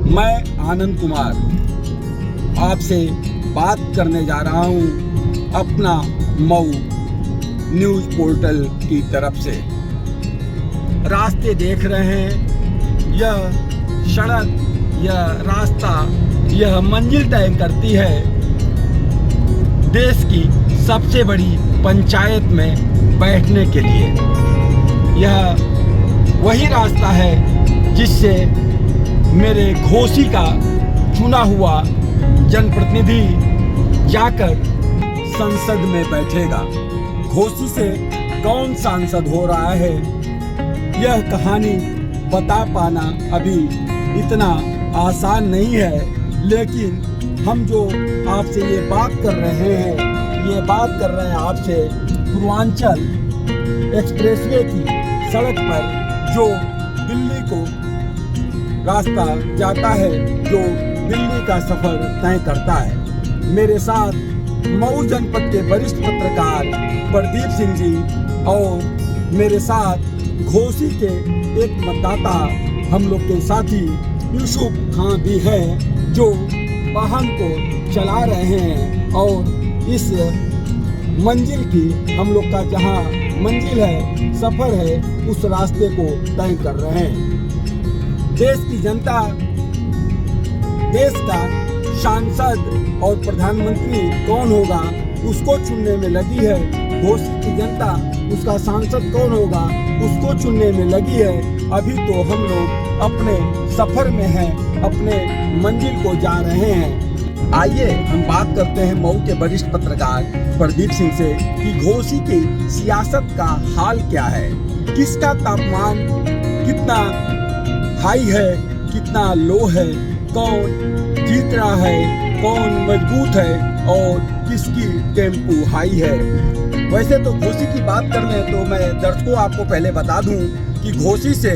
मैं आनंद कुमार आपसे बात करने जा रहा हूं अपना मऊ न्यूज़ पोर्टल की तरफ से। रास्ते देख रहे हैं, यह सड़क, यह रास्ता, यह मंजिल तय करती है देश की सबसे बड़ी पंचायत में बैठने के लिए। यह वही रास्ता है जिससे मेरे घोसी का चुना हुआ जनप्रतिनिधि जाकर संसद में बैठेगा। घोसी से कौन सांसद हो रहा है, यह कहानी बता पाना अभी इतना आसान नहीं है, लेकिन हम जो आपसे ये बात कर रहे हैं आपसे पूर्वांचल एक्सप्रेसवे की सड़क पर जो दिल्ली को रास्ता जाता है, जो दिल्ली का सफर तय करता है। मेरे साथ मऊ जनपद के वरिष्ठ पत्रकार प्रदीप सिंह जी और मेरे साथ घोसी के एक मतदाता हम लोग के साथी यूसुफ खां भी हैं, जो वाहन को चला रहे हैं और इस मंजिल की, हम लोग का जहां मंजिल है, सफर है, उस रास्ते को तय कर रहे हैं। देश की जनता देश का सांसद और प्रधानमंत्री कौन होगा उसको चुनने में लगी है। घोसी की जनता उसका सांसद कौन होगा उसको चुनने में लगी है। अभी तो हम लोग अपने सफर में हैं, अपने मंजिल को जा रहे हैं। आइए हम बात करते हैं मऊ के वरिष्ठ पत्रकार प्रदीप सिंह से कि घोसी की सियासत का हाल क्या है, किसका तापमान कितना हाई है, कितना लो है, कौन जीत रहा है, कौन मजबूत है और किसकी टेम्पो हाई है। वैसे तो घोसी की बात कर लें तो मैं दर्शकों आपको पहले बता दूं कि घोसी से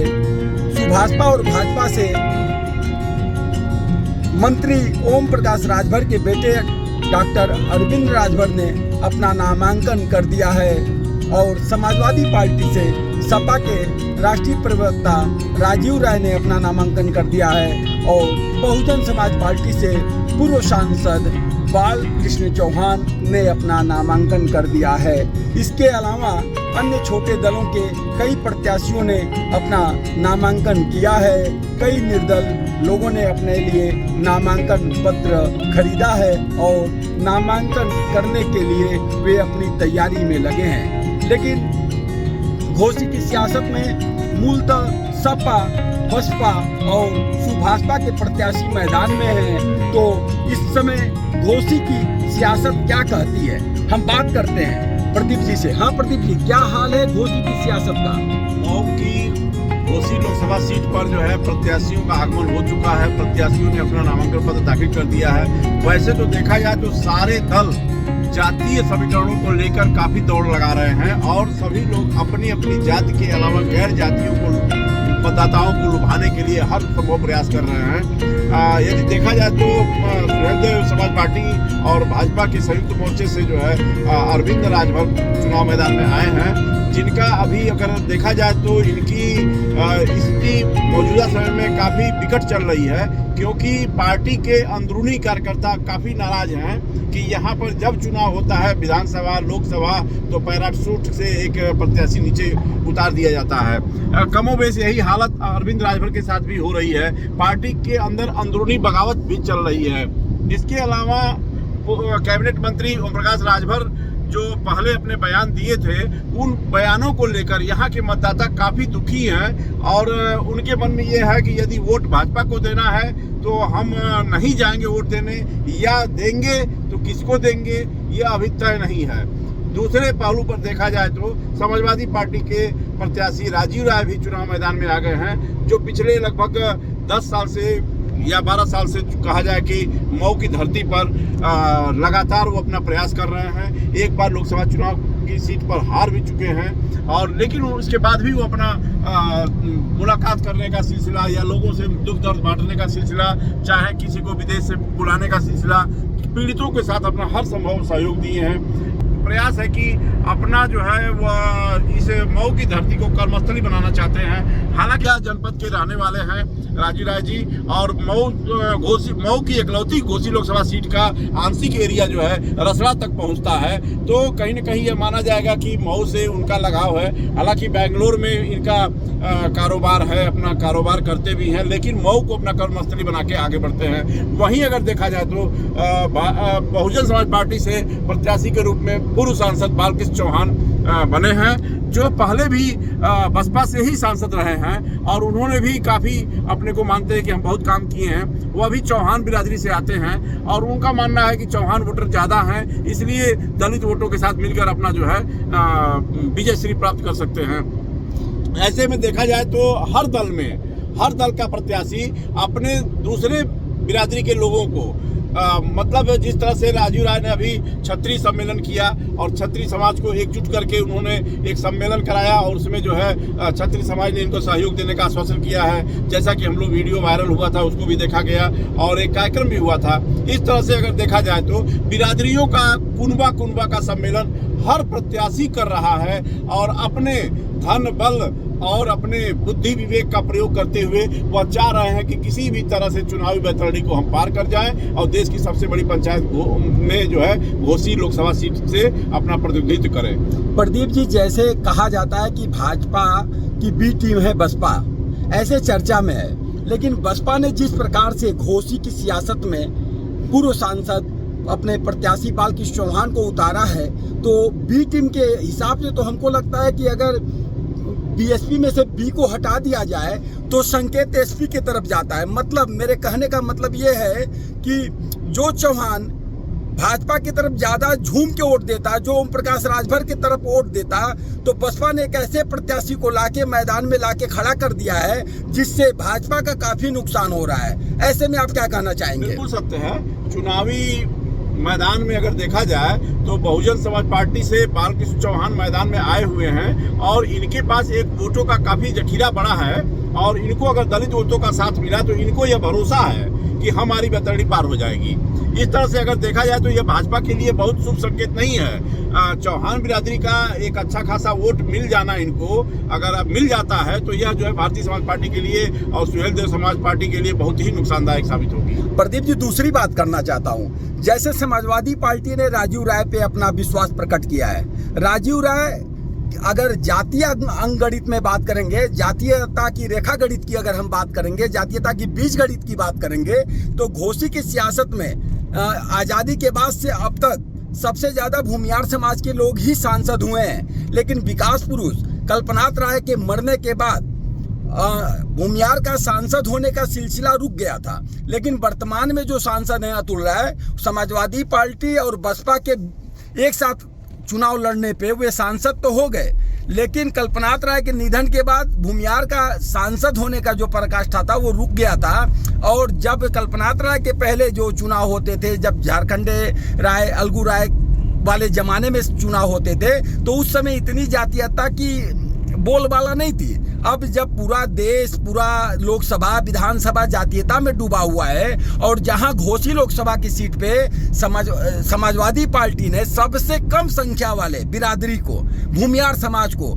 सुभाषपा और भाजपा से मंत्री ओम प्रकाश राजभर के बेटे डॉक्टर अरविंद राजभर ने अपना नामांकन कर दिया है और समाजवादी पार्टी से सपा के राष्ट्रीय प्रवक्ता राजीव राय ने अपना नामांकन कर दिया है और बहुजन समाज पार्टी से पूर्व सांसद बाल कृष्ण चौहान ने अपना नामांकन कर दिया है। इसके अलावा अन्य छोटे दलों के कई प्रत्याशियों ने अपना नामांकन किया है। कई निर्दल लोगों ने अपने लिए नामांकन पत्र खरीदा है और नामांकन करने के लिए वे अपनी तैयारी में लगे हैं। लेकिन घोसी की सियासत में मूलतः सपा, बसपा और सुभाषपा के प्रत्याशी मैदान में हैं। तो इस समय घोसी की सियासत क्या कहती है, हम बात करते हैं प्रदीप जी से। हाँ प्रदीप जी, क्या हाल है घोसी की सियासत का? मऊ की घोसी लोकसभा सीट पर जो है प्रत्याशियों का आगमन हो चुका है। प्रत्याशियों ने अपना नामांकन पत्र दाखिल कर दिया है। वैसे तो देखा जाए तो सारे दल जातीय समीकरणों को लेकर काफी दौड़ लगा रहे हैं और सभी लोग अपनी अपनी जाति के अलावा गैर जातियों को, मतदाताओं को लुभाने के लिए हर संभव प्रयास कर रहे हैं। यदि देखा जाए तो सुहेलदेव समाज पार्टी और भाजपा के संयुक्त मोर्चे से जो है अरविंद राजभर चुनाव मैदान में आए हैं, जिनका अभी अगर देखा जाए तो इनकी स्थिति मौजूदा समय में काफ़ी विकट चल रही है, क्योंकि पार्टी के अंदरूनी कार्यकर्ता काफ़ी नाराज हैं कि यहाँ पर जब चुनाव होता है विधानसभा, लोकसभा, तो पैराशूट से एक प्रत्याशी नीचे उतार दिया जाता है। कमोबेश यही हालत अरविंद राजभर के साथ भी हो रही है। पार्टी के अंदर अंदरूनी बगावत भी चल रही है। इसके अलावा कैबिनेट मंत्री ओम प्रकाश राजभर जो पहले अपने बयान दिए थे, उन बयानों को लेकर यहाँ के मतदाता काफ़ी दुखी हैं और उनके मन में ये है कि यदि वोट भाजपा को देना है तो हम नहीं जाएंगे वोट देने, या देंगे तो किसको देंगे ये अभी तय नहीं है। दूसरे पहलू पर देखा जाए तो समाजवादी पार्टी के प्रत्याशी राजीव राय भी चुनाव मैदान में आ गए हैं, जो पिछले लगभग 10 साल से या 12 साल से कहा जाए कि मऊ की धरती पर लगातार वो अपना प्रयास कर रहे हैं। एक बार लोकसभा चुनाव की सीट पर हार भी चुके हैं और लेकिन उसके बाद भी वो अपना मुलाकात करने का सिलसिला या लोगों से दुख दर्द बांटने का सिलसिला, चाहे किसी को विदेश से बुलाने का सिलसिला, पीड़ितों के साथ अपना हर संभव सहयोग दिए हैं। प्रयास है कि अपना जो है वह इस मऊ की धरती को कर्मस्थली बनाना चाहते हैं। हालांकि आज जनपद के रहने वाले हैं राजू राय जी, और मऊ की इकलौती घोसी लोकसभा सीट का आंशिक एरिया जो है रसड़ा तक पहुंचता है, तो कहीं न कहीं यह माना जाएगा कि मऊ से उनका लगाव है। हालांकि बेंगलोर में इनका कारोबार है, अपना कारोबार करते भी हैं, लेकिन मऊ को अपना कर्मस्थली बना के आगे बढ़ते हैं। वहीं अगर देखा जाए तो बहुजन समाज पार्टी से प्रत्याशी के रूप में पूर्व सांसद बालकृष्ण चौहान बने हैं, जो पहले भी बसपा से ही सांसद रहे हैं और उन्होंने भी काफ़ी अपने को मानते हैं कि हम बहुत काम किए हैं। वो अभी चौहान बिरादरी से आते हैं और उनका मानना है कि चौहान वोटर ज़्यादा हैं, इसलिए दलित वोटों के साथ मिलकर अपना जो है विजय श्री प्राप्त कर सकते हैं। ऐसे में देखा जाए तो हर दल का प्रत्याशी अपने दूसरे बिरादरी के लोगों को मतलब जिस तरह से राजू राय ने अभी क्षत्रिय सम्मेलन किया और क्षत्रिय समाज को एकजुट करके उन्होंने एक सम्मेलन कराया और उसमें जो है क्षत्रिय समाज ने इनको सहयोग देने का आश्वासन किया है। जैसा कि हम लोग वीडियो वायरल हुआ था उसको भी देखा गया और एक कार्यक्रम भी हुआ था। इस तरह से अगर देखा जाए तो बिरादरियों का कुनबा का सम्मेलन हर प्रत्याशी कर रहा है और अपने धन बल और अपने बुद्धि विवेक का प्रयोग करते हुए वह चाह रहे हैं कि किसी भी तरह से चुनावी बैतरणी को हम पार कर जाएं और देश की सबसे बड़ी पंचायत में जो है घोसी लोकसभा सीट से अपना प्रतिनिधित्व करें। प्रदीप जी, जैसे कहा जाता है कि भाजपा की बी टीम है बसपा, ऐसे चर्चा में है, लेकिन बसपा ने जिस प्रकार से घोसी की सियासत में पूर्व सांसद अपने प्रत्याशी बालकृष्ण चौहान को उतारा है, तो बी टीम के हिसाब से तो हमको लगता है कि अगर बीएसपी में से बी को हटा दिया जाए तो संकेत एसपी की तरफ जाता है। मतलब मेरे कहने का मतलब ये है कि जो चौहान भाजपा की तरफ ज्यादा झूम के वोट देता, जो ओम प्रकाश राजभर की तरफ वोट देता, तो बसपा ने एक ऐसे प्रत्याशी को लाके मैदान में लाके खड़ा कर दिया है जिससे भाजपा का काफी नुकसान हो रहा है। ऐसे में आप क्या कहना चाहेंगे? बिल्कुल सत्य है। चुनावी मैदान में अगर देखा जाए तो बहुजन समाज पार्टी से बालकृष्ण चौहान मैदान में आए हुए हैं और इनके पास एक वोटों का काफी जखीरा बड़ा है और इनको अगर दलित वोटों का साथ मिला तो इनको यह भरोसा है कि हमारी बैतरणी पार हो जाएगी। इस तरह से अगर देखा जाए तो यह भाजपा के लिए बहुत शुभ संकेत नहीं है। चौहान बिरादरी का एक अच्छा खासा वोट मिल जाना इनको अगर मिल जाता है तो यह जो है भारतीय समाज पार्टी के लिए और सुहेल देव समाज पार्टी के लिए बहुत ही नुकसानदायक साबित होगी। प्रदीप जी, दूसरी बात करना चाहता हूँ, जैसे समाजवादी पार्टी ने राजू राय पे अपना विश्वास प्रकट किया है। राजू राय अगर जातीय अंग गणित में बात करेंगे, जातीयता की रेखा गणित की अगर हम बात करेंगे, जातीयता की बीज गणित की बात करेंगे, तो घोसी की सियासत में आज़ादी के बाद से अब तक सबसे ज्यादा भूमियार समाज के लोग ही सांसद हुए हैं। लेकिन विकास पुरुष कल्पनाथ राय के मरने के बाद भूमियार का सांसद होने का सिलसिला रुक गया था। लेकिन वर्तमान में जो सांसद हैं अतुल राय, समाजवादी पार्टी और बसपा के एक साथ चुनाव लड़ने पे वे सांसद तो हो गए, लेकिन कल्पनाथ राय के निधन के बाद भूमियार का सांसद होने का जो पराकाष्ठा था वो रुक गया था। और जब कल्पनाथ राय के पहले जो चुनाव होते थे, जब झारखंडे राय, अलगू राय वाले जमाने में चुनाव होते थे, तो उस समय इतनी जातीयता की बोलबाला नहीं थी। अब जब पूरा देश, पूरा लोकसभा विधानसभा जातीयता में डूबा हुआ है और जहां घोसी लोकसभा की सीट पे समाजवादी पार्टी ने सबसे कम संख्या वाले बिरादरी को, भूमियार समाज को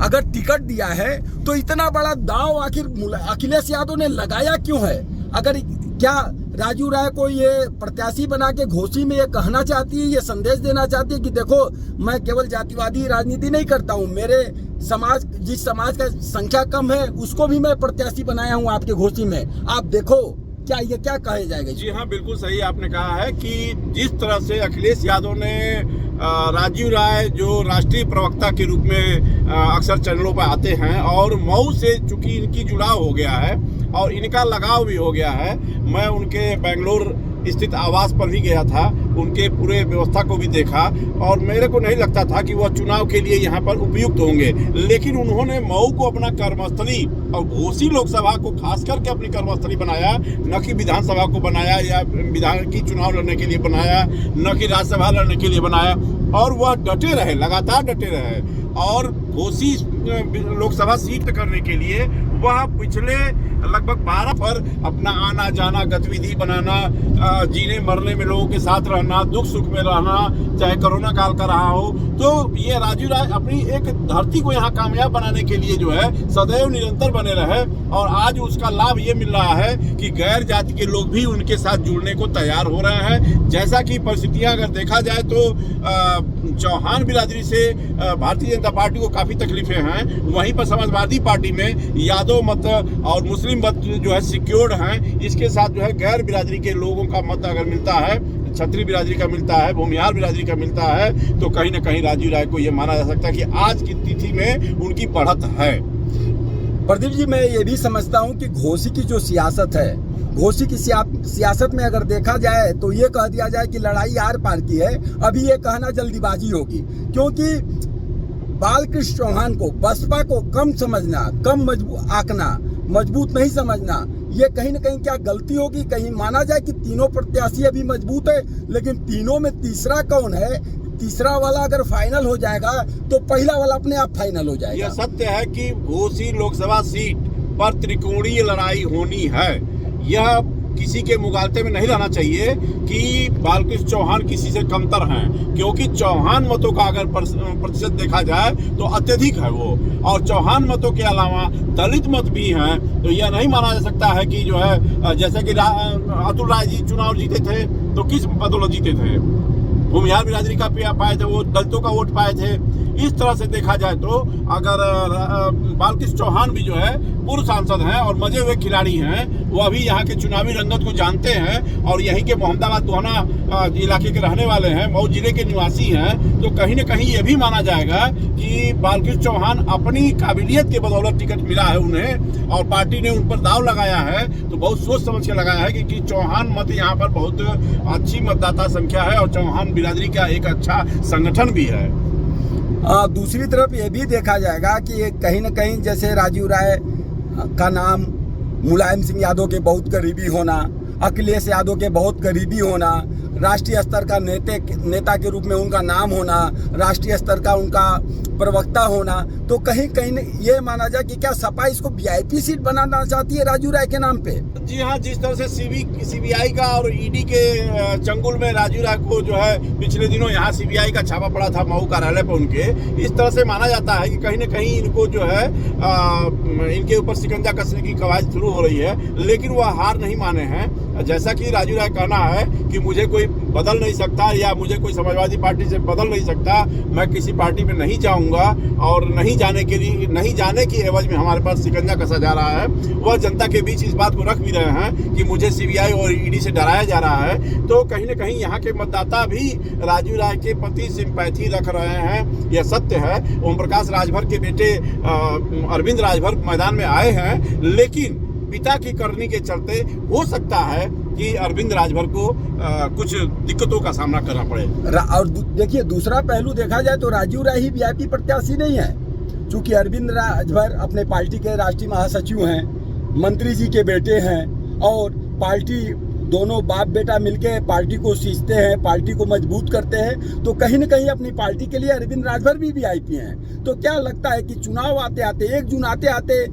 अगर टिकट दिया है, तो इतना बड़ा दांव आखिर अखिलेश यादव ने लगाया क्यों है? अगर क्या राजू राय को ये प्रत्याशी बना के घोसी में ये कहना चाहती है, ये संदेश देना चाहती है कि देखो मैं केवल जातिवादी राजनीति नहीं करता हूँ, मेरे समाज, जिस समाज का संख्या कम है उसको भी मैं प्रत्याशी बनाया हूँ आपके घोसी में, आप देखो, क्या ये क्या कहे जाएगा? जी हाँ, बिल्कुल सही आपने कहा है कि जिस तरह से अखिलेश यादव ने राजू राय जो राष्ट्रीय प्रवक्ता के रूप में अक्सर चैनलों पर आते हैं और मऊ से चूंकि इनकी जुड़ाव हो गया है और इनका लगाव भी हो गया है, मैं उनके बेंगलोर स्थित आवास पर भी गया था, उनके पूरे व्यवस्था को भी देखा और मेरे को नहीं लगता था कि वह चुनाव के लिए यहाँ पर उपयुक्त होंगे। लेकिन उन्होंने मऊ को अपना कर्मस्थली और घोसी लोकसभा को खास करके अपनी कर्मस्थली बनाया, न कि विधानसभा को बनाया या विधान की चुनाव लड़ने के लिए बनाया, न कि राज्यसभा लड़ने के लिए बनाया, और वह डटे रहे, लगातार डटे रहे और घोसी लोकसभा सीट करने के लिए वह पिछले लगभग 12 पर अपना आना जाना गतिविधि बनाना, जीने मरने में लोगों के साथ रहना, दुख सुख में रहना, चाहे कोरोना काल का रहा हो। तो ये राजू राय अपनी एक धरती को यहाँ कामयाब बनाने के लिए जो है सदैव निरंतर बने रहे, और आज उसका लाभ ये मिल रहा है कि गैर जाति के लोग भी उनके साथ जुड़ने को तैयार हो रहे हैं। जैसा कि परिस्थितियां अगर देखा जाए तो चौहान बिरादरी से भारतीय जनता पार्टी को काफ़ी तकलीफें हैं, वहीं पर समाजवादी पार्टी में यादव मत और मुस्लिम मत जो है सिक्योर्ड हैं। इसके साथ जो है गैर बिरादरी के लोगों का मत अगर मिलता है, क्षत्रिय बिरादरी का मिलता है, भूमिहार बिरादरी का मिलता है, तो कहीं ना कहीं राजू राय को ये माना जा सकता है कि आज की तिथि में उनकी बढ़त है। प्रदीप जी, मैं ये भी समझता हूँ कि घोसी की जो सियासत है, घोसी की सियासत में अगर देखा जाए तो ये कह दिया जाए कि लड़ाई आर पार की है, अभी ये कहना जल्दीबाजी होगी, क्योंकि बालकृष्ण चौहान को, बसपा को कम समझना, कम आंकना, मजबूत नहीं समझना, ये कहीं ना कहीं क्या गलती होगी। कहीं माना जाए कि तीनों प्रत्याशी अभी मजबूत है, लेकिन तीनों में तीसरा कौन है? तीसरा वाला अगर फाइनल हो जाएगा तो पहला वाला अपने आप फाइनल हो जाएगा। यह सत्य है कि घोसी लोकसभा सीट पर त्रिकोणीय लड़ाई होनी है। यह किसी के मुगालते में नहीं रहना चाहिए कि बालकृष्ण चौहान किसी से कमतर हैं, क्योंकि चौहान मतों का अगर प्रतिशत देखा जाए तो अत्यधिक है वो, और चौहान मतों के अलावा दलित मत भी हैं। तो यह नहीं माना जा सकता है कि जो है जैसे कि अतुल राय जी चुनाव जीते थे तो किस बदौलत जीते थे? भूमिहार बिरादरी का पाए थे, वो दलितों का वोट पाए थे। इस तरह से देखा जाए तो अगर बालकृष्ण चौहान भी जो है पूर्व सांसद हैं और मजे हुए खिलाड़ी हैं, वो अभी यहाँ के चुनावी रंगत को जानते हैं और यहीं के मोहम्मदाबाद दोहना इलाके के रहने वाले हैं, मऊ जिले के निवासी हैं, तो कहीं न कहीं ये भी माना जाएगा कि बालकृष्ण चौहान अपनी काबिलियत के बदौलत टिकट मिला है उन्हें, और पार्टी ने उन पर दाव लगाया है, तो बहुत सोच समझ के लगाया है कि चौहान मत यहाँ पर बहुत अच्छी मतदाता संख्या है और चौहान बिरादरी का एक अच्छा संगठन भी है। दूसरी तरफ ये भी देखा जाएगा कि कहीं न कहीं जैसे राजू राय का नाम मुलायम सिंह यादव के बहुत करीबी होना, अखिलेश यादव के बहुत करीबी होना, राष्ट्रीय स्तर का नेता के रूप में उनका नाम होना, राष्ट्रीय स्तर का उनका प्रवक्ता होना, तो कहीं कहीं ये माना जाए कि क्या सपा इसको वीआईपी सीट बनाना चाहती है राजू राय के नाम पे? जी हाँ, जिस तरह से सीबीआई का और ईडी के चंगुल में राजू राय को जो है पिछले दिनों यहाँ सीबीआई का छापा पड़ा था मऊ कार्यालय पर उनके, इस तरह से माना जाता है कि कहीं न कहीं इनको जो है इनके ऊपर शिकंजा कसने की कवायद शुरू हो रही है, लेकिन वह हार नहीं माने हैं। जैसा कि राजू राय कहना है कि मुझे कोई बदल नहीं सकता या मुझे कोई समाजवादी पार्टी से बदल नहीं सकता, मैं किसी पार्टी में नहीं जाऊंगा, और नहीं जाने की एवज में हमारे पास शिकंजा कसा जा रहा है। वह जनता के बीच इस बात को रख भी रहे हैं कि मुझे सीबीआई और ईडी से डराया जा रहा है। तो कहीं न कहीं यहाँ के मतदाता भी राजू राय के प्रति सिंपैथी रख रहे हैं, यह सत्य है। ओम प्रकाश राजभर के बेटे अरविंद राजभर मैदान में आए हैं, लेकिन पिता की करनी के चलते हो सकता है कि अरविंद राजभर को कुछ दिक्कतों का सामना करना पड़े। और देखिए, दूसरा पहलू देखा जाए तो राजू राय ही वीआईपी प्रत्याशी नहीं है, क्योंकि अरविंद राजभर अपने पार्टी के राष्ट्रीय महासचिव हैं, मंत्री जी के बेटे हैं, और पार्टी दोनों बाप बेटा मिलके पार्टी को सींचते हैं, पार्टी को मजबूत करते हैं, तो कहीं न कहीं अपनी पार्टी के लिए अरविंद राजभर भी वीआईपी हैं। तो क्या लगता है कि चुनाव आते आते 1 जून आते आते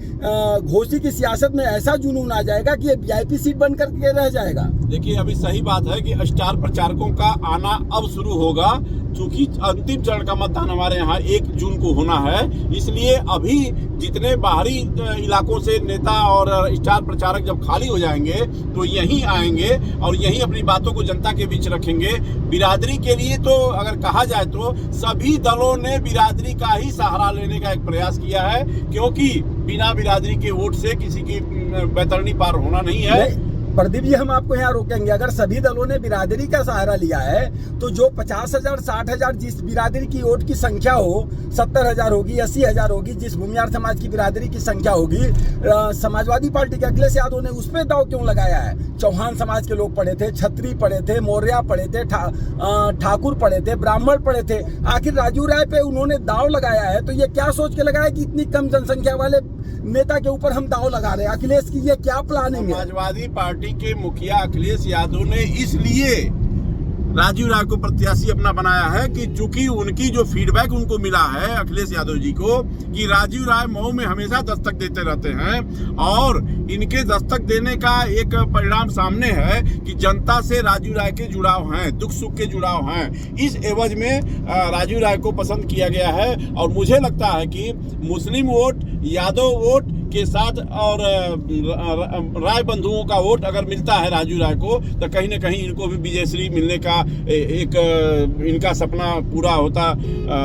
घोसी की सियासत में ऐसा जुनून आ जाएगा कि ये वीआईपी सीट बन करके रह जाएगा? देखिए, अभी सही बात है कि स्टार प्रचारकों का आना अब शुरू होगा, चूंकि अंतिम चरण का मतदान हमारे यहाँ 1 जून को होना है, इसलिए अभी जितने बाहरी इलाकों से नेता और स्टार प्रचारक जब खाली हो जाएंगे तो यहीं आएंगे और यहीं अपनी बातों को जनता के बीच रखेंगे। बिरादरी के लिए तो अगर कहा जाए तो सभी दलों ने बिरादरी का ही सहारा लेने का एक प्रयास किया है, क्योंकि बिना बिरादरी के वोट से किसी की बैतरणी पार होना नहीं है। प्रदीप जी, हम आपको यहाँ रोकेंगे। अगर सभी दलों ने बिरादरी का सहारा लिया है तो जो 50,000 60,000 जिस बिरादरी की वोट की संख्या हो, 70,000 होगी, 80,000 होगी, जिस भूमिहार समाज की बिरादरी की संख्या होगी, समाजवादी पार्टी के अखिलेश यादव ने उस पर दाव क्यों लगाया है? चौहान समाज के लोग पढ़े थे, छत्री पढ़े थे, मौर्या पढ़े थे, ठाकुर पढ़े थे, ब्राह्मण पढ़े थे, आखिर राजू राय पे उन्होंने दाव लगाया है, तो ये क्या सोच के लगाया कि इतनी कम जनसंख्या वाले नेता के ऊपर हम दाव लगा रहे हैं? अखिलेश की ये क्या प्लानिंग है? समाजवादी पार्टी के मुखिया अखिलेश यादव ने इसलिए राजीव राय को प्रत्याशी अपना बनाया है कि चूंकि उनकी जो फीडबैक उनको मिला है अखिलेश यादव जी को कि राजीव राय मऊ में हमेशा दस्तक देते रहते हैं और इनके दस्तक देने का एक परिणाम सामने है कि जनता से राजीव राय के जुड़ाव हैं, दुख सुख के जुड़ाव हैं। इस एवज में राजीव राय को पसंद किया गया है और मुझे लगता है कि मुस्लिम वोट, यादव वोट के साथ और राय बंधुओं का वोट अगर मिलता है राजीव राय को तो कहीं ना कहीं इनको भी विजयश्री मिलने का एक इनका सपना पूरा होता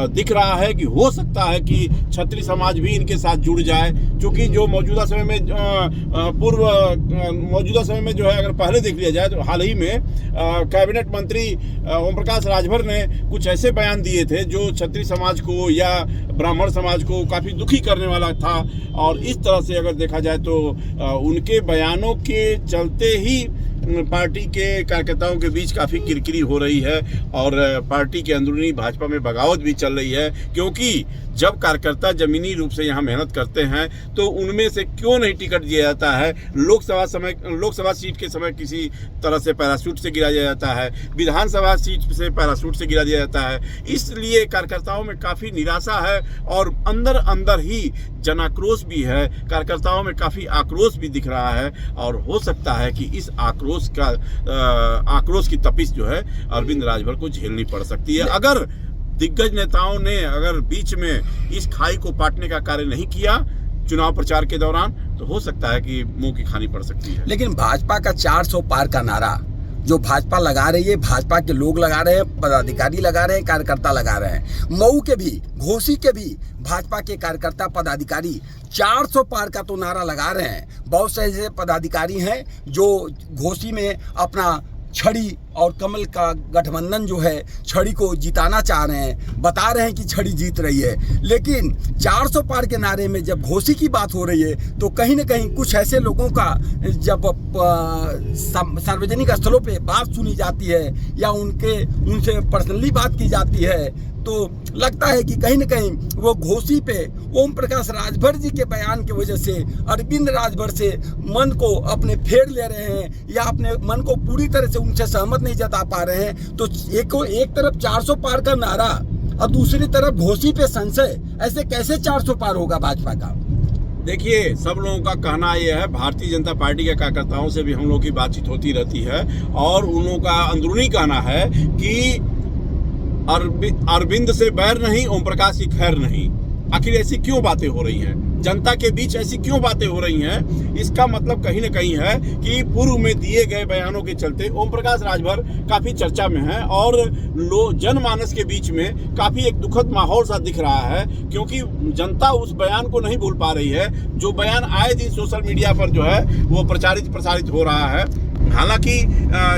दिख रहा है कि हो सकता है कि क्षत्रिय समाज भी इनके साथ जुड़ जाए। क्योंकि जो मौजूदा समय में मौजूदा समय में जो है अगर पहले देख लिया जाए तो हाल ही में कैबिनेट मंत्री ओम प्रकाश राजभर ने कुछ ऐसे बयान दिए थे जो क्षत्रिय समाज को या ब्राह्मण समाज को काफ़ी दुखी करने वाला था और इस तरह से अगर देखा जाए तो उनके बयानों के चलते ही पार्टी के कार्यकर्ताओं के बीच काफ़ी किरकिरी हो रही है और पार्टी के अंदरूनी भाजपा में बगावत भी चल रही है। क्योंकि जब कार्यकर्ता जमीनी रूप से यहाँ मेहनत करते हैं तो उनमें से क्यों नहीं टिकट दिया जाता है। लोकसभा सीट के समय किसी तरह से पैराशूट से गिरा दिया जाता है, विधानसभा सीट से पैराशूट से गिरा दिया जाता है। इसलिए कार्यकर्ताओं में काफ़ी निराशा है और अंदर अंदर ही जनाक्रोश भी है, कार्यकर्ताओं में काफ़ी आक्रोश भी दिख रहा है और हो सकता है कि इस आक्रोश की तपिश जो है अरविंद राजभर को झेलनी पड़ सकती है। अगर दिग्गज नेताओं ने अगर बीच में इस खाई को पाटने का कार्य नहीं किया चुनाव प्रचार के दौरान तो हो सकता है कि मुंह की खानी पड़ सकती है। लेकिन भाजपा का 400 पार का नारा जो भाजपा लगा रही है, भाजपा के लोग लगा रहे हैं, पदाधिकारी लगा रहे हैं, कार्यकर्ता लगा रहे हैं, मऊ के भी, घोसी के भी भाजपा के कार्यकर्ता पदाधिकारी 400 पार का तो नारा लगा रहे हैं। बहुत से ऐसे पदाधिकारी हैं जो घोसी में अपना छड़ी और कमल का गठबंधन जो है छड़ी को जिताना चाह रहे हैं, बता रहे हैं कि छड़ी जीत रही है। लेकिन 400 पार के नारे में जब घोसी की बात हो रही है तो कहीं ना कहीं कुछ ऐसे लोगों का जब सार्वजनिक स्थलों पे बात सुनी जाती है या उनसे पर्सनली बात की जाती है तो लगता है कि कहीं ना कहीं वो घोसी पे ओम प्रकाश राजभर जी के बयान की वजह से अरविंद राजभर से मन को अपने फेर ले रहे हैं या अपने मन को पूरी तरह से उनसे सहमत नहीं जता पा रहे हैं। तो एक तरफ 400 पार का नारा और दूसरी तरफ घोसी पे संशय, ऐसे कैसे 400 पार होगा भाजपा का? देखिए, सब लोगों का कहना यह है, भारतीय जनता पार्टी के कार्यकर्ताओं से भी हम लोगों की बातचीत होती रहती है और उन लोगों का अंदरूनी कहना है कि अरविंद से बैर नहीं, ओम प्रकाश की खैर नहीं। आखिर ऐसी क्यों बातें हो रही हैं? जनता के बीच ऐसी क्यों बातें हो रही हैं? इसका मतलब कहीं न कहीं है कि पूर्व में दिए गए बयानों के चलते ओम प्रकाश राजभर काफी चर्चा में है और जनमानस के बीच में काफी एक दुखद माहौल सा दिख रहा है क्योंकि जनता उस बयान को नहीं भूल पा रही है जो बयान आए दिन सोशल मीडिया पर जो है वो प्रचारित हो रहा है। हालांकि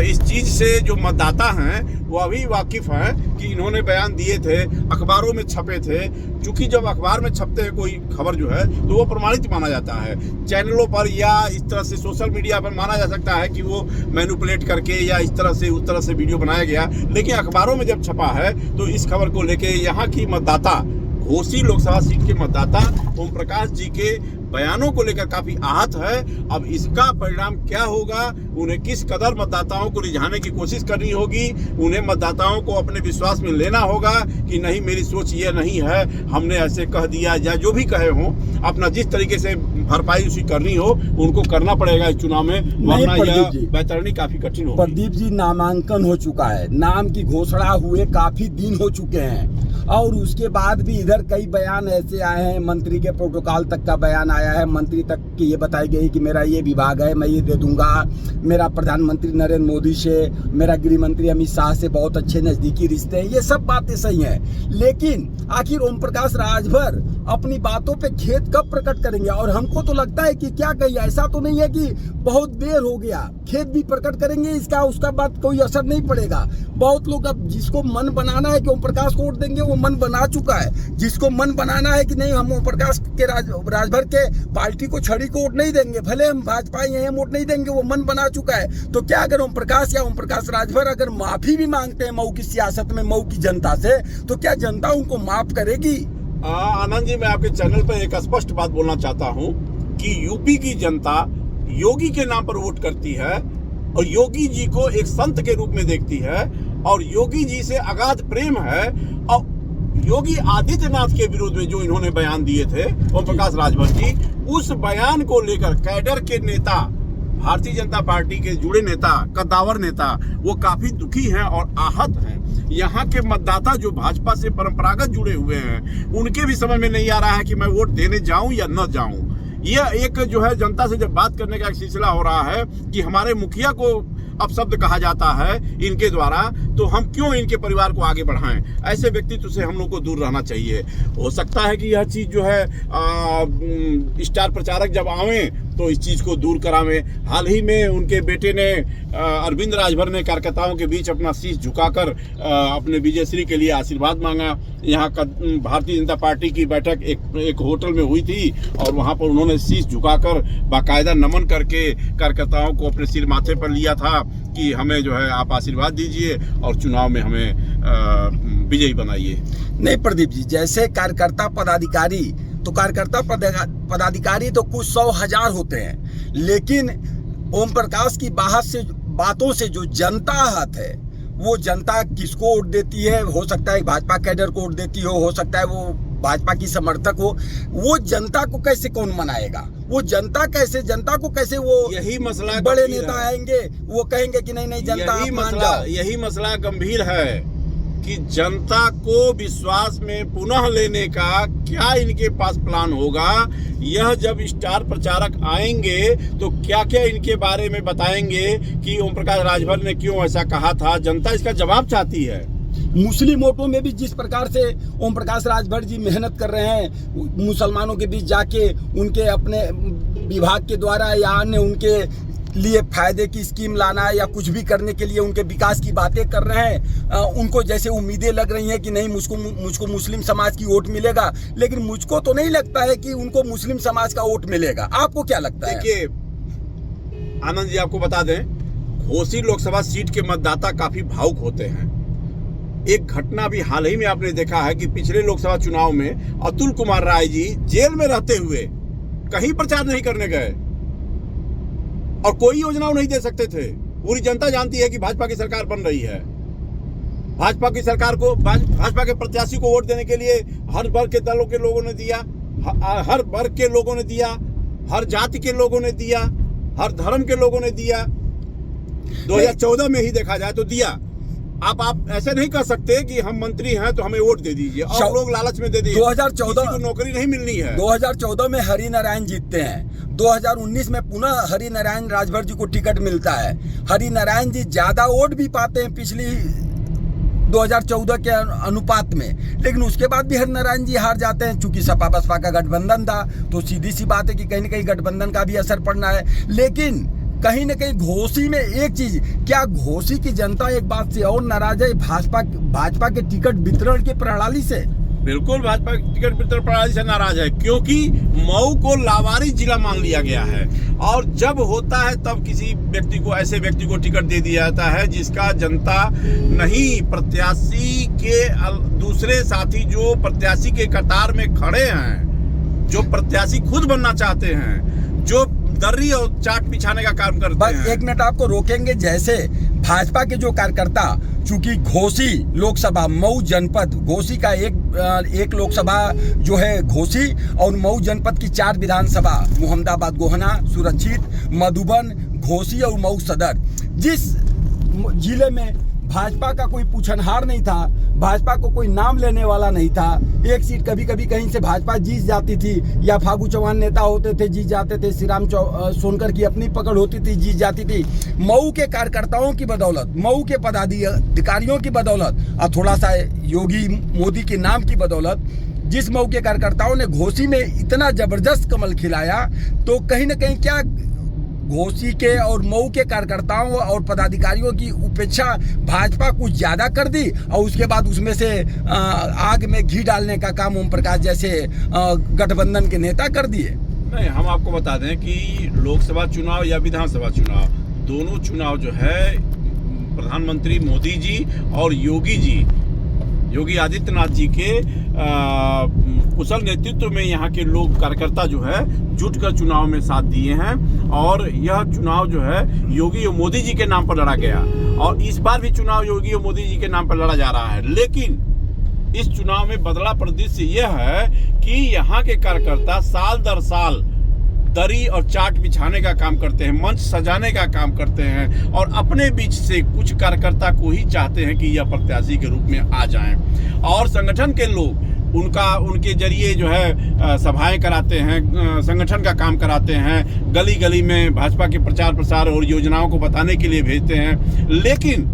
इस चीज से जो मतदाता हैं वो अभी वाकिफ हैं कि इन्होंने बयान दिए थे, अखबारों में छपे थे। चूंकि जब अखबार में छपते हैं कोई खबर जो है तो वो प्रमाणित माना जाता है। चैनलों पर या इस तरह से सोशल मीडिया पर माना जा सकता है कि वो मैनिपुलेट करके या इस तरह से उस तरह से वीडियो बनाया गया, लेकिन अखबारों में जब छपा है तो इस खबर को लेके यहाँ की मतदाता, घोसी लोकसभा सीट के मतदाता ओम प्रकाश जी के बयानों को लेकर काफी आहत है। अब इसका परिणाम क्या होगा, उन्हें किस कदर मतदाताओं को रिझाने की कोशिश करनी होगी, उन्हें मतदाताओं को अपने विश्वास में लेना होगा कि नहीं, मेरी सोच ये नहीं है, हमने ऐसे कह दिया, या जो भी कहे हों, अपना जिस तरीके से भरपाई उसी करनी हो उनको करना पड़ेगा इस चुनाव में, वरना यह बैतरणी काफी कठिन होगी। प्रदीप जी, नामांकन हो चुका है, नाम की घोषणा हुए काफी दिन हो चुके हैं और उसके बाद भी इधर कई बयान ऐसे आए हैं, मंत्री के प्रोटोकॉल तक का बयान आया है, मंत्री तक की ये बताई गई कि मेरा ये विभाग है, मैं ये दे दूंगा, मेरा प्रधानमंत्री नरेंद्र मोदी से, मेरा गृह मंत्री अमित शाह से बहुत अच्छे नजदीकी रिश्ते हैं, ये सब बातें सही हैं। लेकिन आखिर ओम प्रकाश राजभर अपनी बातों पे खेद कब प्रकट करेंगे? और हमको तो लगता है कि क्या कहिए, ऐसा तो नहीं है कि बहुत देर हो गया, खेद भी प्रकट करेंगे, इसका उसका बात कोई असर नहीं पड़ेगा। बहुत लोग अब जिसको मन बनाना है कि ओम प्रकाश को वोट देंगे वो मन बना चुका है, जिसको मन बनाना है कि नहीं हम ओम प्रकाश के राजभर के पार्टी को छड़ी को वोट नहीं देंगे, भले हम भाजपा ही हैं वोट नहीं देंगे, वो मन बना चुका है। तो क्या अगर ओम प्रकाश या ओम प्रकाश राजभर अगर माफी भी मांगते हैं मऊ की सियासत में, मऊ की जनता से, तो क्या जनता उनको माफ करेगी? आनंद जी, मैं आपके चैनल पर एक स्पष्ट बात बोलना चाहता हूं कि यूपी की जनता योगी के नाम पर वोट करती है और योगी जी को एक संत के रूप में देखती है और योगी जी से अगाध प्रेम है। और योगी आदित्यनाथ के विरोध में जो इन्होंने बयान दिए थे ओम प्रकाश राजभर जी, उस बयान को लेकर कैडर के नेता, भारतीय जनता पार्टी के जुड़े नेता, कद्दावर नेता, वो काफी दुखी हैं और आहत हैं। यहाँ के मतदाता जो भाजपा से परंपरागत जुड़े हुए हैं, उनके भी समझ में नहीं आ रहा है कि मैं वोट देने जाऊं या न जाऊं। यह एक जो है जनता से जब बात करने का एक सिलसिला हो रहा है कि हमारे मुखिया को अपशब्द कहा जाता है इनके द्वारा, तो हम क्यों इनके परिवार को आगे बढ़ाएं। ऐसे व्यक्तित्व से हम लोग को दूर रहना चाहिए। हो सकता है कि यह चीज़ जो है स्टार प्रचारक जब आवें तो इस चीज़ को दूर करावें। हाल ही में उनके बेटे ने अरविंद राजभर ने कार्यकर्ताओं के बीच अपना शीश झुकाकर अपने विजयश्री के लिए आशीर्वाद मांगा। यहाँ का भारतीय जनता पार्टी की बैठक एक होटल में हुई थी और वहाँ पर उन्होंने शीश झुकाकर बाकायदा नमन करके कार्यकर्ताओं को अपने सिर माथे पर लिया था कि हमें जो है आप आशीर्वाद दीजिए और चुनाव में हमें विजयी बनाइए। नहीं प्रदीप जी, जैसे कार्यकर्ता पदाधिकारी, तो कार्यकर्ता पदाधिकारी तो कुछ 100,000 होते हैं, लेकिन ओम प्रकाश की बातों से जो जनता आहत है, वो जनता किसको वोट देती है, हो सकता है भाजपा कैडर को वोट देती हो सकता है वो भाजपा की समर्थक हो, वो जनता को कैसे कौन मनाएगा? वो जनता को कैसे वो यही मसला बड़े नेता आएंगे वो कहेंगे कि नहीं जनता आप मान जाओ। यही मसला गंभीर है कि जनता को विश्वास में पुनः लेने का क्या इनके पास प्लान होगा। यह जब स्टार प्रचारक आएंगे तो क्या क्या इनके बारे में बताएंगे कि ओम प्रकाश राजभर ने क्यों ऐसा कहा था। जनता इसका जवाब चाहती है। मुस्लिम वोटों में भी जिस प्रकार से ओम प्रकाश राजभर जी मेहनत कर रहे हैं, मुसलमानों के बीच जाके उनके अपने विभाग के द्वारा या अन्य उनके लिए फायदे की स्कीम लाना या कुछ भी करने के लिए उनके विकास की बातें कर रहे हैं, उनको जैसे उम्मीदें लग रही हैं कि नहीं मुझको मुस्लिम समाज की वोट मिलेगा, लेकिन मुझको तो नहीं लगता है कि उनको मुस्लिम समाज का वोट मिलेगा। आपको क्या लगता है? देखिए आनंद जी, आपको बता दें, घोसी लोकसभा सीट के मतदाता काफी भावुक होते हैं। एक घटना भी हाल ही में आपने देखा है कि पिछले लोकसभा चुनाव में अतुल कुमार राय जी जेल में रहते हुए कहीं प्रचार नहीं करने गए और कोई योजना नहीं दे सकते थे। पूरी जनता जानती है कि भाजपा की सरकार बन रही है। भाजपा की सरकार को, भाजपा के प्रत्याशी को वोट देने के लिए हर वर्ग के दलों के लोगों ने दिया, हर वर्ग के लोगों ने दिया, हर जाति के लोगों ने दिया, हर धर्म के लोगों ने दिया। 2014 में ही देखा जाए तो दिया। आप ऐसे नहीं कर सकते कि हम मंत्री हैं तो हमें वोट दे दीजिए और लोग लालच में दे दीजिए। 2014 को नौकरी नहीं मिलनी है। 2014 में हरि नारायण जीतते हैं, 2019 में पुनः हरि नारायण राजभर जी को टिकट मिलता है। हरि नारायण जी ज्यादा वोट भी पाते हैं पिछली 2014 के अनुपात में, लेकिन उसके बाद भी हरि नारायण जी हार जाते हैं। चूंकि सपा बसपा का गठबंधन था तो सीधी सी बात है कि कहीं न कहीं गठबंधन का भी असर पड़ना है। लेकिन कहीं न कहीं घोसी में एक चीज, क्या घोसी की जनता एक बात से और नाराज है? भाजपा के टिकट वितरण की प्रणाली से। बिल्कुल भाजपा की टिकट वितरण प्रणाली से नाराज है, क्योंकि मऊ को लावारिस जिला मान लिया गया है और जब होता है तब किसी व्यक्ति को, ऐसे व्यक्ति को टिकट दे दिया जाता है जिसका जनता नहीं, प्रत्याशी के दूसरे साथी जो प्रत्याशी के कतार में खड़े हैं, जो प्रत्याशी खुद बनना चाहते हैं, जो दर्री और चाट बिछाने का काम करते हैं। बस एक मिनट आपको रोकेंगे। जैसे भाजपा के जो कार्यकर्ता, चूंकि घोसी लोकसभा, मऊ जनपद, घोसी का एक लोकसभा जो है घोसी और मऊ जनपद की 4 विधानसभा, मोहम्मदाबाद, गोहना, सुरक्षित, मधुबन, घोसी और मऊ सदर, जिस जिले में भाजपा का कोई पूछनहार नहीं था, भाजपा को कोई नाम लेने वाला नहीं था, एक सीट कभी कभी कहीं से भाजपा जीत जाती थी या फागू चौहान नेता होते थे जीत जाते थे, श्री राम सोनकर की अपनी पकड़ होती थी जीत जाती थी। मऊ के कार्यकर्ताओं की बदौलत, मऊ के पदाधिकारियों की बदौलत और थोड़ा सा योगी मोदी के नाम की बदौलत जिस मऊ के कार्यकर्ताओं ने घोसी में इतना जबरदस्त कमल खिलाया, तो कहीं ना कहीं क्या घोसी के और मऊ के कार्यकर्ताओं और पदाधिकारियों की उपेक्षा भाजपा कुछ ज्यादा कर दी और उसके बाद उसमें से आग में घी डालने का काम ओम प्रकाश जैसे गठबंधन के नेता कर दिए? नहीं, हम आपको बता दें कि लोकसभा चुनाव या विधानसभा चुनाव, दोनों चुनाव जो है प्रधानमंत्री मोदी जी और योगी आदित्यनाथ जी के कुशल नेतृत्व में यहाँ के लोग, कार्यकर्ता जो है जुटकर चुनाव में साथ दिए हैं और यह चुनाव जो है योगी और मोदी जी के नाम पर लड़ा गया और इस बार भी चुनाव योगी और मोदी जी के नाम पर लड़ा जा रहा है। लेकिन इस चुनाव में बदला परिदृश्य यह है कि यहाँ के कार्यकर्ता साल दर साल दरी और चाट बिछाने का काम करते हैं, मंच सजाने का काम करते हैं और अपने बीच से कुछ कार्यकर्ता को ही चाहते हैं कि यह प्रत्याशी के रूप में आ जाएं और संगठन के लोग उनके जरिए जो है सभाएं कराते हैं, संगठन का काम कराते हैं, गली गली में भाजपा के प्रचार प्रसार और योजनाओं को बताने के लिए भेजते हैं। लेकिन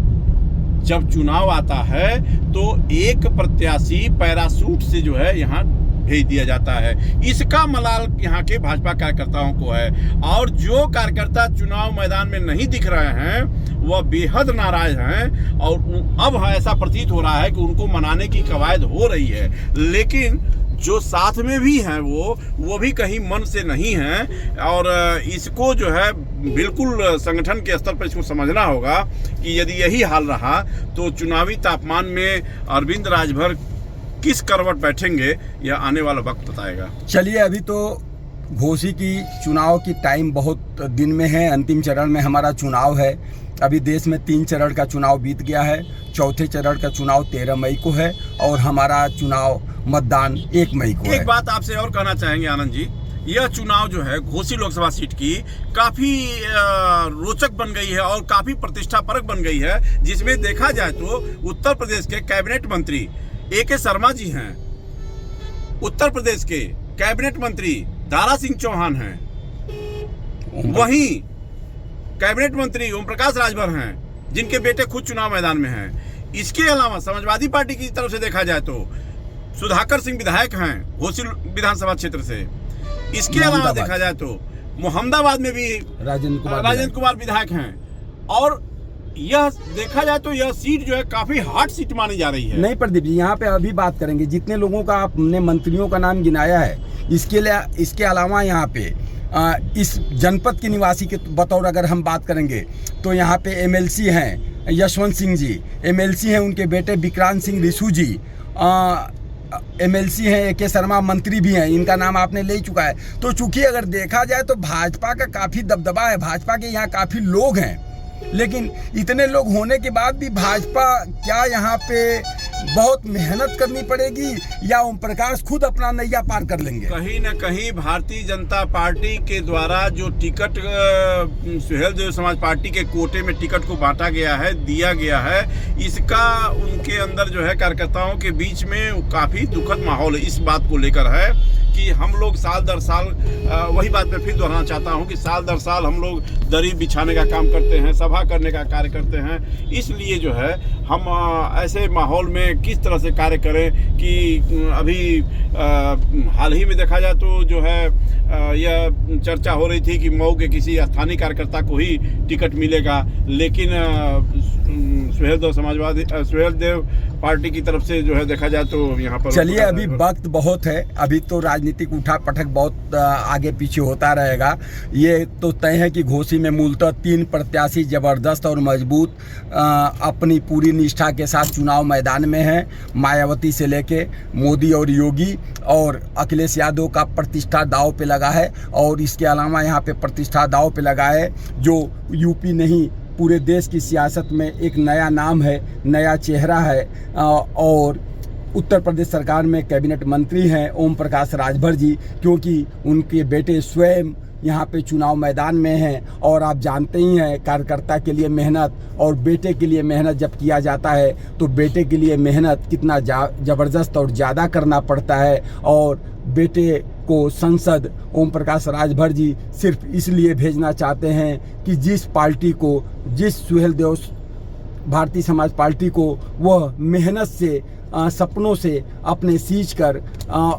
जब चुनाव आता है तो एक प्रत्याशी पैराशूट से जो है यहाँ भेज दिया जाता है। इसका मलाल यहाँ के भाजपा कार्यकर्ताओं को है और जो कार्यकर्ता चुनाव मैदान में नहीं दिख रहे हैं वह बेहद नाराज हैं और अब ऐसा प्रतीत हो रहा है कि उनको मनाने की कवायद हो रही है। लेकिन जो साथ में भी हैं वो भी कहीं मन से नहीं हैं और इसको जो है बिल्कुल संगठन के स्तर पर इसको समझना होगा कि यदि यही हाल रहा तो चुनावी तापमान में अरविंद राजभर किस करवट बैठेंगे यह आने वाला वक्त बताएगा। चलिए, अभी तो घोसी की चुनाव की टाइम बहुत दिन में है, अंतिम चरण में हमारा चुनाव है। अभी देश में 3 चरण का चुनाव बीत गया है, चौथे चरण का चुनाव 13 मई को है और हमारा चुनाव मतदान 1 मई को है। एक बात आपसे और कहना चाहेंगे आनंद जी, यह चुनाव जो है घोसी लोकसभा सीट की काफी रोचक बन गई है और काफी प्रतिष्ठापरक बन गई है, जिसमें देखा जाए तो उत्तर प्रदेश के कैबिनेट मंत्री AK शर्मा जी हैं, उत्तर प्रदेश के कैबिनेट मंत्री दारा सिंह चौहान हैं, वहीं कैबिनेट मंत्री ओम प्रकाश राजभर हैं जिनके बेटे खुद चुनाव मैदान में हैं। इसके अलावा समाजवादी पार्टी की तरफ से देखा जाए तो सुधाकर सिंह विधायक हैं घोसी विधानसभा क्षेत्र से। इसके अलावा देखा जाए तो मोहम्मदाबाद में भी राजेंद्र कुमार विधायक हैं और यह देखा जाए तो यह सीट जो है काफी हार्ड सीट मानी जा रही है। नहीं प्रदीप जी, यहाँ पे अभी बात करेंगे जितने लोगों का आपने मंत्रियों का नाम गिनाया है, इसके अलावा यहाँ पे इस जनपद के निवासी के बतौर अगर हम बात करेंगे तो यहाँ पे MLC हैं यशवंत सिंह जी, MLC हैं उनके बेटे विक्रांत सिंह रिसू जी, MLC हैं AK शर्मा, मंत्री भी हैं, इनका नाम आपने ले चुका है। तो चूंकि अगर देखा जाए तो भाजपा का काफ़ी दबदबा है, भाजपा के यहाँ काफ़ी लोग हैं, लेकिन इतने लोग होने के बाद भी भाजपा क्या यहाँ पे बहुत मेहनत करनी पड़ेगी या ओम प्रकाश खुद अपना नैया पार कर लेंगे? कहीं न कहीं भारतीय जनता पार्टी के द्वारा जो टिकट सुहेलदेव समाज पार्टी के कोटे में टिकट को बांटा गया है, दिया गया है, इसका उनके अंदर जो है कार्यकर्ताओं के बीच में काफ़ी दुखद माहौल इस बात को लेकर है कि हम लोग साल दर साल वही बात मैं फिर दोहराना चाहता हूं कि साल दर साल हम लोग दरी बिछाने का काम करते हैं, सभा करने का कार्य करते हैं। इसलिए जो है हम ऐसे माहौल में किस तरह से कार्य करें कि अभी हाल ही में देखा जाए तो जो है यह चर्चा हो रही थी कि मऊ के किसी स्थानीय कार्यकर्ता को ही टिकट मिलेगा, लेकिन सुहेलदेव पार्टी की तरफ से जो है देखा जाए तो यहाँ पर चलिए अभी वक्त बहुत है, अभी तो राजनीतिक उठा पटक बहुत आगे पीछे होता रहेगा। ये तो तय है कि घोसी में मूलतः 3 प्रत्याशी जबरदस्त और मजबूत अपनी पूरी निष्ठा के साथ चुनाव मैदान में हैं। मायावती से लेके मोदी और योगी और अखिलेश यादव का प्रतिष्ठा दांव पे लगा है और इसके अलावा यहाँ पे प्रतिष्ठा दांव पे लगा है जो यूपी नहीं पूरे देश की सियासत में एक नया नाम है, नया चेहरा है और उत्तर प्रदेश सरकार में कैबिनेट मंत्री हैं ओम प्रकाश राजभर जी, क्योंकि उनके बेटे स्वयं यहाँ पे चुनाव मैदान में हैं और आप जानते ही हैं कार्यकर्ता के लिए मेहनत और बेटे के लिए मेहनत जब किया जाता है तो बेटे के लिए मेहनत कितना ज़बरदस्त और ज़्यादा करना पड़ता है। और बेटे को संसद ओम प्रकाश राजभर जी सिर्फ इसलिए भेजना चाहते हैं कि जिस पार्टी को, जिस सुहेलदेव भारतीय समाज पार्टी को वह मेहनत से सपनों से अपने सींच कर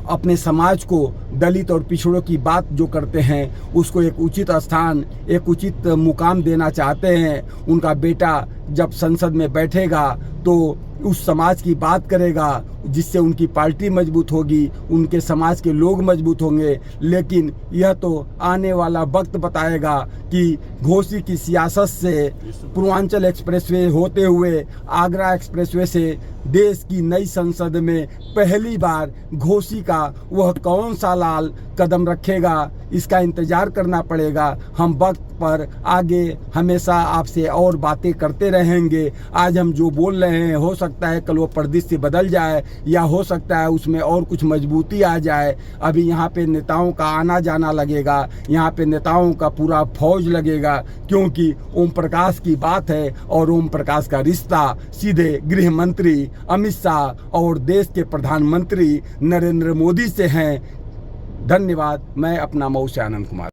अपने समाज को, दलित और पिछड़ों की बात जो करते हैं उसको एक उचित स्थान, एक उचित मुकाम देना चाहते हैं। उनका बेटा जब संसद में बैठेगा तो उस समाज की बात करेगा जिससे उनकी पार्टी मजबूत होगी, उनके समाज के लोग मजबूत होंगे। लेकिन यह तो आने वाला वक्त बताएगा कि घोसी की सियासत से पूर्वांचल एक्सप्रेसवे होते हुए आगरा एक्सप्रेसवे से देश की नई संसद में पहली बार घोसी का वह कौन सा लाल कदम रखेगा, इसका इंतजार करना पड़ेगा। हम वक्त पर आगे हमेशा आपसे और बातें करते रहेंगे। आज हम जो बोल रहे हैं हो सकता है कल वो परिदृश्य बदल जाए, या हो सकता है उसमें और कुछ मजबूती आ जाए। अभी यहाँ पे नेताओं का आना जाना लगेगा, यहाँ पे नेताओं का पूरा फौज लगेगा, क्योंकि ओम प्रकाश की बात है और ओम प्रकाश का रिश्ता सीधे गृह मंत्री अमित शाह और देश के प्रधानमंत्री नरेंद्र मोदी से हैं। धन्यवाद। मैं अपना मऊ से आनंद कुमार।